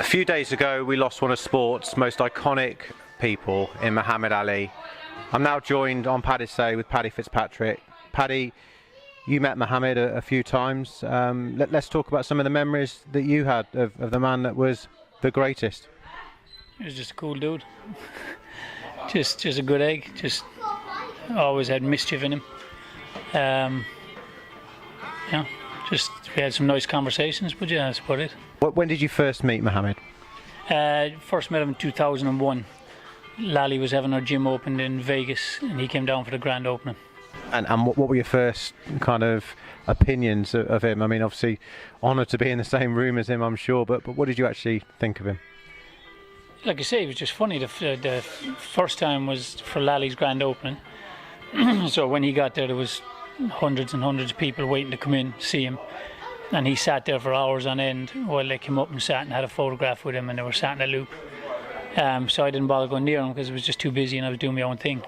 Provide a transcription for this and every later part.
few days ago we lost one of sport's most iconic people in Muhammad Ali. I'm now joined on Paddy's Say with Paddy Fitzpatrick. Paddy, you met Muhammad a few times. Let's talk about some of the memories that you had of the man that was the greatest. He was just a cool dude. just a good egg. Just always had mischief in him. Just we had some nice conversations, but yeah, that's about it. When did you first meet Muhammad? First met him in 2001. Lally was having her gym opened in Vegas, and he came down for the grand opening. And what were your first kind of opinions of him? I mean, obviously, honoured to be in the same room as him, I'm sure. But what did you actually think of him? Like I say, it was just funny. The first time was for Lally's grand opening. So when he got there was hundreds and hundreds of people waiting to come in, see him. And he sat there for hours on end while they came up and sat and had a photograph with him, and they were sat in a loop. So I didn't bother going near him because it was just too busy and I was doing my own thing.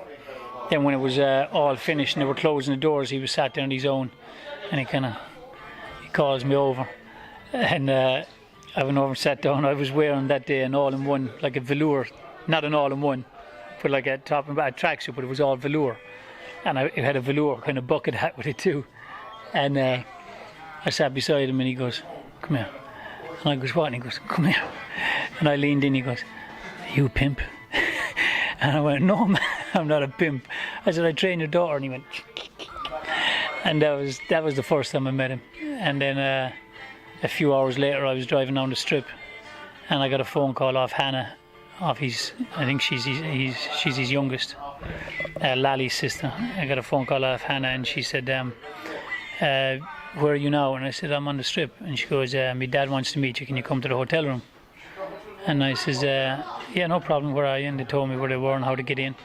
Then when it was all finished and they were closing the doors, he was sat there on his own, and he calls me over. And I went over and sat down. I was wearing that day an all-in-one, like a velour, not an all-in-one, but like a top and bottom tracksuit, but it was all velour. And it had a velour kind of bucket hat with it too. And I sat beside him and he goes, "Come here." And I goes, "What?" And he goes, "Come here." And I leaned in, he goes, "You a pimp?" And I went, "No, man, I'm not a pimp." I said, "I train your daughter." And he went, and that was the first time I met him. And then a few hours later I was driving down the strip and I got a phone call off Hannah, I think she's his youngest, Lally's sister. I got a phone call off Hannah and she said, "Where are you now?" And I said, "I'm on the strip." And she goes, "My dad wants to meet you, can you come to the hotel room?" And I says, "Yeah, no problem, where are you?" And they told me where they were and how to get in.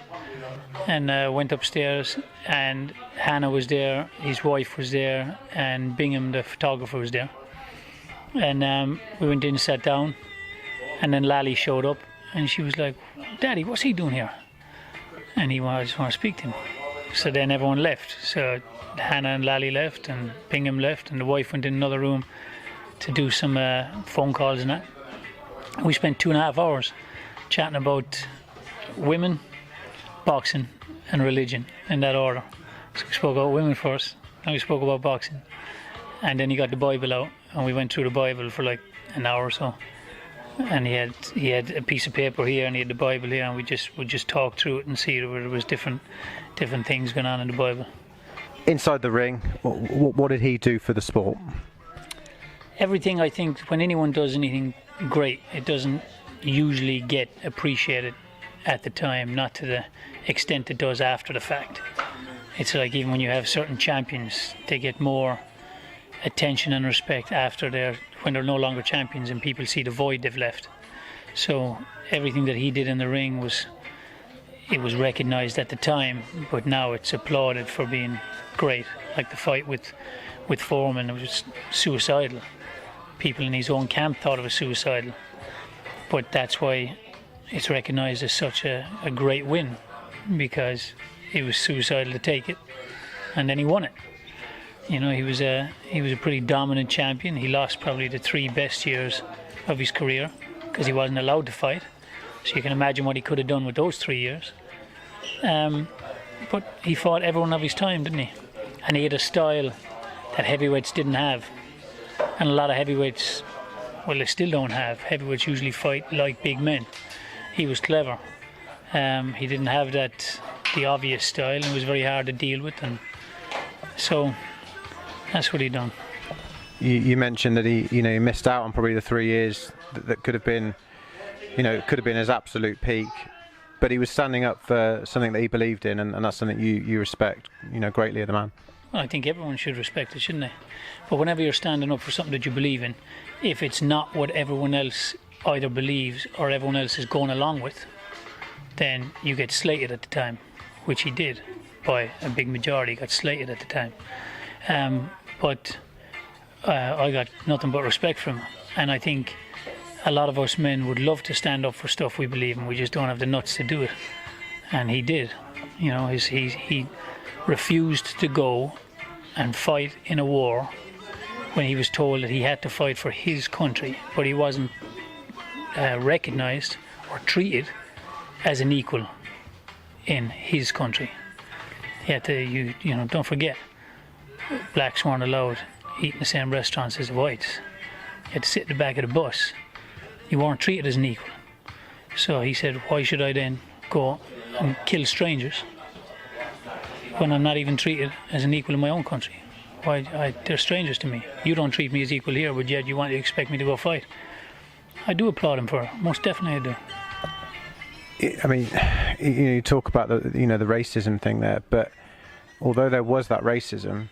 And went upstairs and Hannah was there, his wife was there, and Bingham, the photographer, was there. And we went in and sat down, and then Lally showed up and she was like, "Daddy, what's he doing here?" And I just want to speak to him. So then everyone left. So Hannah and Lally left and Bingham left, and the wife went in another room to do some phone calls and that. We spent 2.5 hours chatting about women, boxing and religion, in that order. So we spoke about women first, and we spoke about boxing. And then he got the Bible out, and we went through the Bible for like an hour or so. And he had a piece of paper here, and he had the Bible here, and we just talk through it and see where there was different things going on in the Bible. Inside the ring, what did he do for the sport? Everything. I think when anyone does anything great, it doesn't usually get appreciated at the time, not to the extent it does after the fact. It's like even when you have certain champions, they get more attention and respect when they're no longer champions and people see the void they've left. So everything that he did in the ring was recognized at the time, but now it's applauded for being great. Like the fight with Foreman, it was suicidal. People in his own camp thought it was suicidal, but that's why it's recognized as such a great win, because it was suicidal to take it, and then he won it. You know, he was a pretty dominant champion. He lost probably the 3 best years of his career because he wasn't allowed to fight. So you can imagine what he could have done with those 3 years. But he fought everyone of his time, didn't he? And he had a style that heavyweights didn't have. And a lot of heavyweights, well, they still don't have. Heavyweights usually fight like big men. He was clever. He didn't have the obvious style, and it was very hard to deal with. And so that's what he done. You mentioned that he missed out on probably the 3 years that could have been, could have been his absolute peak. But he was standing up for something that he believed in, and that's something you respect, greatly of the man. Well, I think everyone should respect it, shouldn't they? But whenever you're standing up for something that you believe in, if it's not what everyone else either believes or everyone else is going along with, then you get slated at the time, which he did by a big majority. Got slated at the time. But I got nothing but respect for him, and I think a lot of us men would love to stand up for stuff we believe in. We just don't have the nuts to do it, and he did. He refused to go and fight in a war when he was told that he had to fight for his country, but he wasn't recognised or treated as an equal in his country. He had to, you know, don't forget, blacks weren't allowed to eat in the same restaurants as the whites. You had to sit in the back of the bus. You weren't treated as an equal. So he said, why should I then go and kill strangers when I'm not even treated as an equal in my own country? They're strangers to me. You don't treat me as equal here, but yet you expect me to go fight. I do applaud him for it. Most definitely I do. I mean, you talk about the racism thing there, but although there was that racism,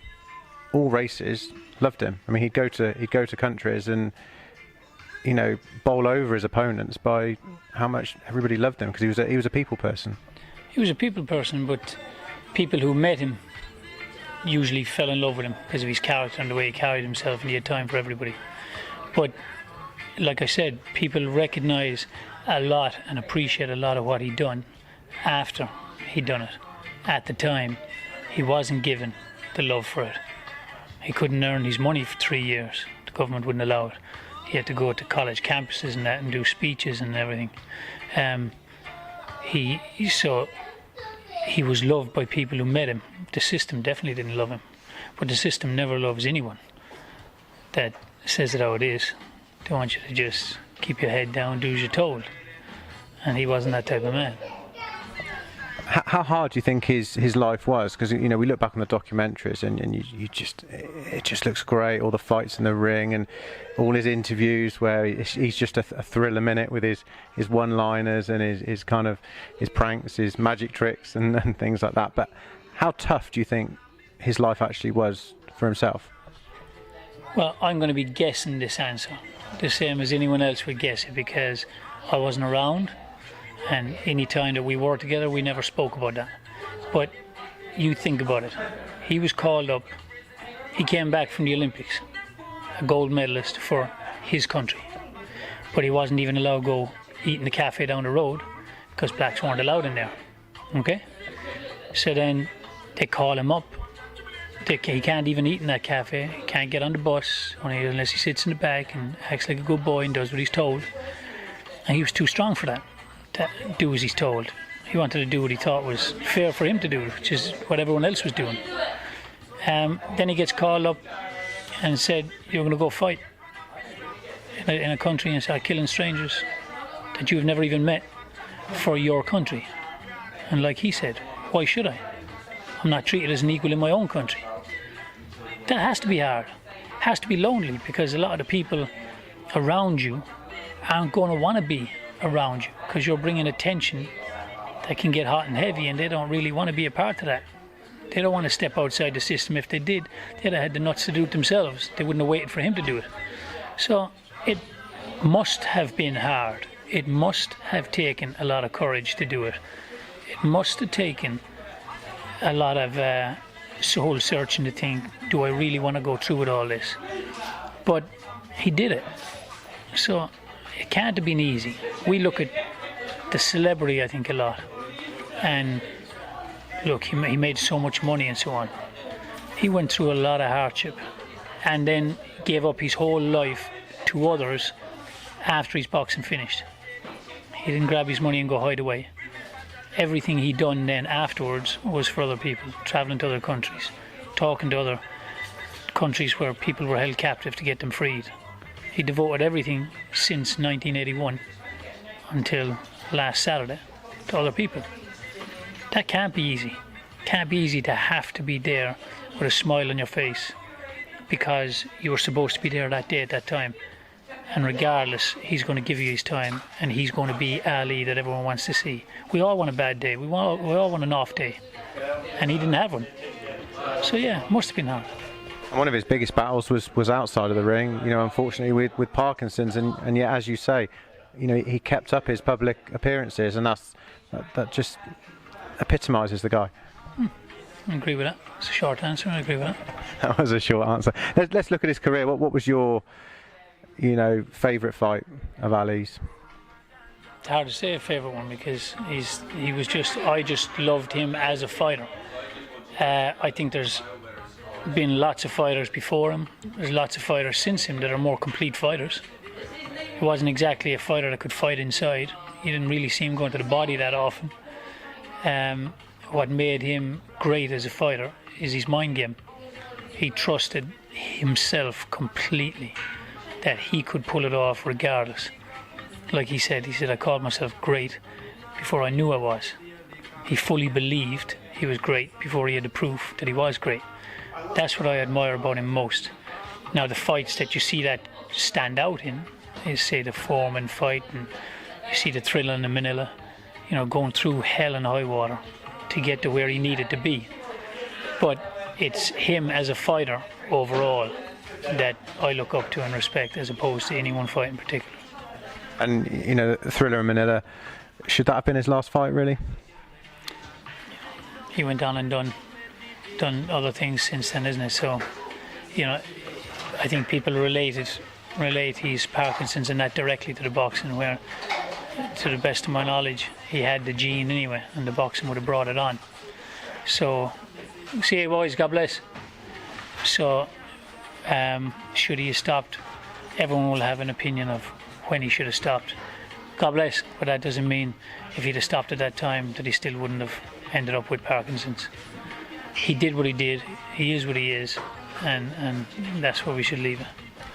all races loved him. I mean, he'd go to countries and bowl over his opponents by how much everybody loved him, because he was a people person. He was a people person, but people who met him usually fell in love with him because of his character and the way he carried himself, and he had time for everybody. But like I said, people recognise a lot and appreciate a lot of what he'd done after he'd done it. At the time, he wasn't given the love for it. He couldn't earn his money for 3 years. The government wouldn't allow it. He had to go to college campuses and that and do speeches and everything. He was loved by people who met him. The system definitely didn't love him, but the system never loves anyone that says it how it is. They want you to just keep your head down, do as you're told, and he wasn't that type of man. How hard do you think his life was? Because we look back on the documentaries and it just looks great. All the fights in the ring and all his interviews where he's just a thrill a minute with his one-liners and his pranks, his magic tricks and things like that. But how tough do you think his life actually was for himself? Well, I'm going to be guessing this answer the same as anyone else would guess it, because I wasn't around. And any time that we were together, we never spoke about that. But you think about it. He was called up. He came back from the Olympics, a gold medalist for his country. But he wasn't even allowed to go eat in the cafe down the road because blacks weren't allowed in there. Okay? So then they call him up. He can't even eat in that cafe. He can't get on the bus only unless he sits in the back and acts like a good boy and does what he's told. And he was too strong for that. To do as he's told. He wanted to do what he thought was fair for him to do, which is what everyone else was doing. Then he gets called up and said, you're going to go fight in a country and start killing strangers that you've never even met for your country. And like he said, why should I? I'm not treated as an equal in my own country. That has to be hard. It has to be lonely, because a lot of the people around you aren't going to want to be around you, because you're bringing attention that can get hot and heavy, and they don't really want to be a part of that. They don't want to step outside the system. If they did, they'd have had the nuts to do it themselves. They wouldn't have waited for him to do it. So it must have been hard. It must have taken a lot of courage to do it. It must have taken a lot of soul searching to think, do I really want to go through with all this? But he did it. So it can't have been easy. We look at the celebrity, I think, a lot. And look, he made so much money and so on. He went through a lot of hardship and then gave up his whole life to others after his boxing finished. He didn't grab his money and go hide away. Everything he done then afterwards was for other people, travelling to other countries, talking to other countries where people were held captive to get them freed. He devoted everything since 1981 until last Saturday to other people. That can't be easy. It can't be easy to have to be there with a smile on your face because you were supposed to be there that day at that time. And regardless, he's going to give you his time and he's going to be Ali that everyone wants to see. We all want a bad day. We all want an off day. And he didn't have one. So yeah, it must have been hard. And one of his biggest battles was outside of the ring, unfortunately with Parkinson's, and yet, as you say, he kept up his public appearances, and that just epitomises the guy. I agree with that. It's a short answer. I agree with that. That was a short answer. Let's look at his career. What was your, favourite fight of Ali's? It's hard to say a favourite one because I just loved him as a fighter. I think there's been lots of fighters before him. There's lots of fighters since him that are more complete fighters. he wasn't exactly a fighter that could fight inside. You didn't really see him going to the body that often. What made him great as a fighter is his mind game. He trusted himself completely that he could pull it off regardless. Like he said, I called myself great before I knew I was. He fully believed he was great before he had the proof that he was great. That's what I admire about him most. Now the fights that you see that stand out in is, say, the Foreman fight, and you see the Thriller and the Manila, going through hell and high water to get to where he needed to be. But it's him as a fighter overall that I look up to and respect, as opposed to any one fight in particular. And Thriller and Manila, should that have been his last fight, really? He went on and done other things since then, isn't it? So, I think people relate his Parkinson's and that directly to the boxing, where, to the best of my knowledge, he had the gene anyway, and the boxing would have brought it on. So, see you boys, God bless. So, should he have stopped? Everyone will have an opinion of when he should have stopped. God bless, but that doesn't mean if he'd have stopped at that time that he still wouldn't have ended up with Parkinson's. He did what he did, he is what he is, and that's where we should leave it.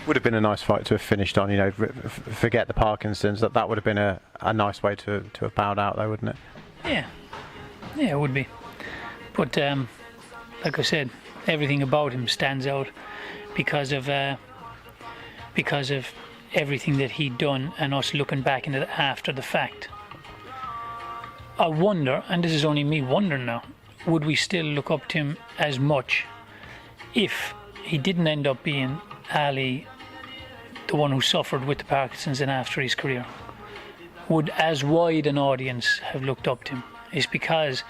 Would have been a nice fight to have finished on, forget the Parkinson's, that would have been a nice way to have bowed out though, wouldn't it? Yeah, it would be. But like I said, everything about him stands out because of everything that he'd done and us looking back into it after the fact. I wonder, and this is only me wondering now, would we still look up to him as much if he didn't end up being Ali, the one who suffered with the Parkinson's and after his career? Would as wide an audience have looked up to him? It's because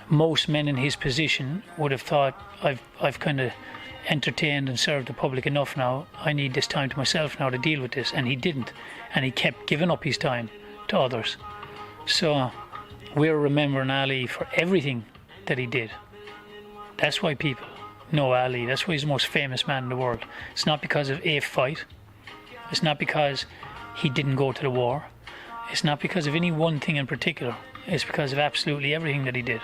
most men in his position would have thought, I've kind of entertained and served the public enough now, I need this time to myself now to deal with this, and he didn't, and he kept giving up his time to others. So we're remembering Ali for everything that he did. That's why people know Ali. That's why he's the most famous man in the world. It's not because of a fight. It's not because he didn't go to the war. It's not because of any one thing in particular. It's because of absolutely everything that he did.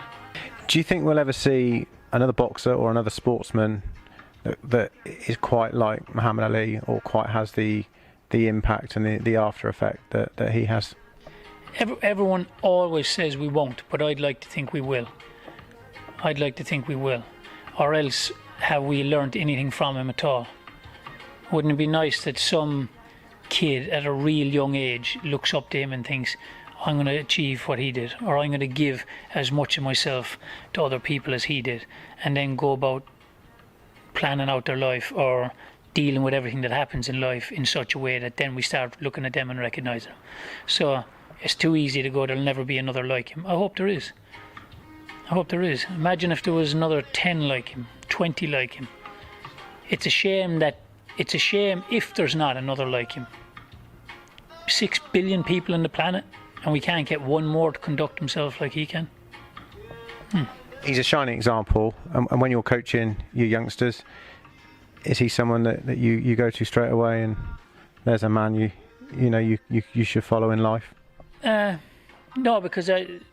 Do you think we'll ever see another boxer or another sportsman that is quite like Muhammad Ali, or quite has the impact and the after effect that he has? Everyone always says we won't, but I'd like to think we will. I'd like to think we will. Or else, have we learned anything from him at all? Wouldn't it be nice that some kid at a real young age looks up to him and thinks, I'm going to achieve what he did, or I'm going to give as much of myself to other people as he did, and then go about planning out their life or dealing with everything that happens in life in such a way that then we start looking at them and recognising them. So it's too easy to go, there'll never be another like him. I hope there is. I hope there is. Imagine if there was another 10 like him, 20 like him. It's a shame if there's not another like him. 6 billion people on the planet, and we can't get one more to conduct himself like he can. He's a shining example, and when you're coaching your youngsters, is he someone that you go to straight away and there's a man you should follow in life? No, because it's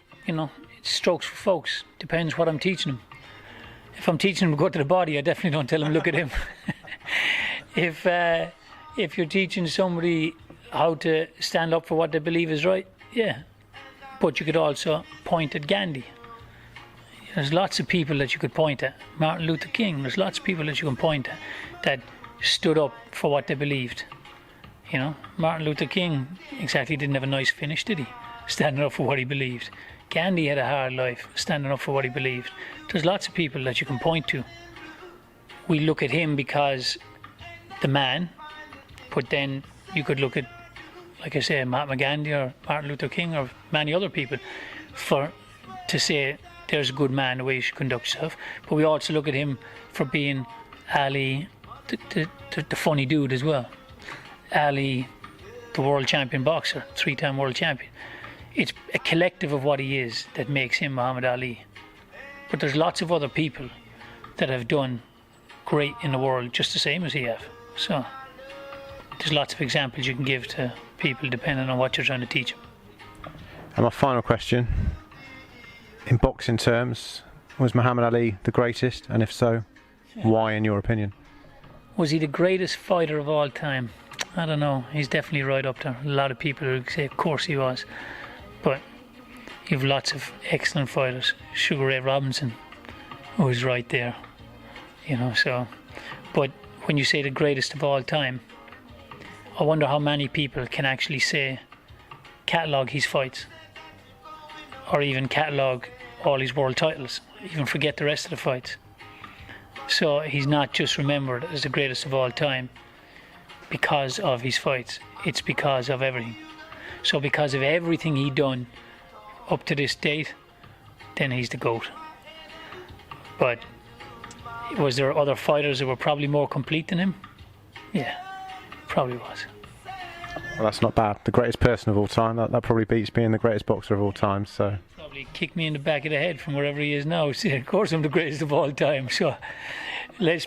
strokes for folks. Depends what I'm teaching them. If I'm teaching them to go to the body, I definitely don't tell them look at him. If you're teaching somebody how to stand up for what they believe is right, yeah. But you could also point at Gandhi. There's lots of people that you could point at. Martin Luther King, there's lots of people that you can point at that stood up for what they believed. Martin Luther King exactly didn't have a nice finish, did he? Standing up for what he believed. Gandhi had a hard life, standing up for what he believed. There's lots of people that you can point to. We look at him because the man, but then you could look at, like I say, Mahatma Gandhi or Martin Luther King or many other people to say there's a good man, the way he should conduct himself. But we also look at him for being Ali, the funny dude as well. Ali, the world champion boxer, 3-time world champion. It's a collective of what he is that makes him Muhammad Ali. But there's lots of other people that have done great in the world just the same as he have. So there's lots of examples you can give to people depending on what you're trying to teach them. And my final question, in boxing terms, was Muhammad Ali the greatest, and if so, why in your opinion? Was he the greatest fighter of all time? I don't know. He's definitely right up there. A lot of people would say, of course he was. But you have lots of excellent fighters. Sugar Ray Robinson, who was right there. So. But when you say the greatest of all time, I wonder how many people can actually say, catalogue his fights. Or even catalogue all his world titles. Even forget the rest of the fights. So he's not just remembered as the greatest of all time because of his fights. It's because of everything. So because of everything he done up to this date, then he's the GOAT. But was there other fighters that were probably more complete than him? Yeah, probably was. Well, that's not bad. The greatest person of all time. That probably beats being the greatest boxer of all time. So probably kick me in the back of the head from wherever he is now. See, of course I'm the greatest of all time. So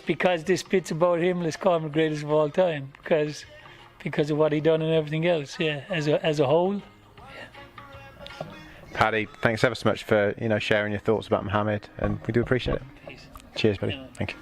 because this bit's about him, let's call him the greatest of all time because of what he done and everything else. Yeah, as a whole. Yeah. Paddy, thanks ever so much for sharing your thoughts about Muhammad, and we do appreciate it. Peace. Cheers, buddy. Thank you.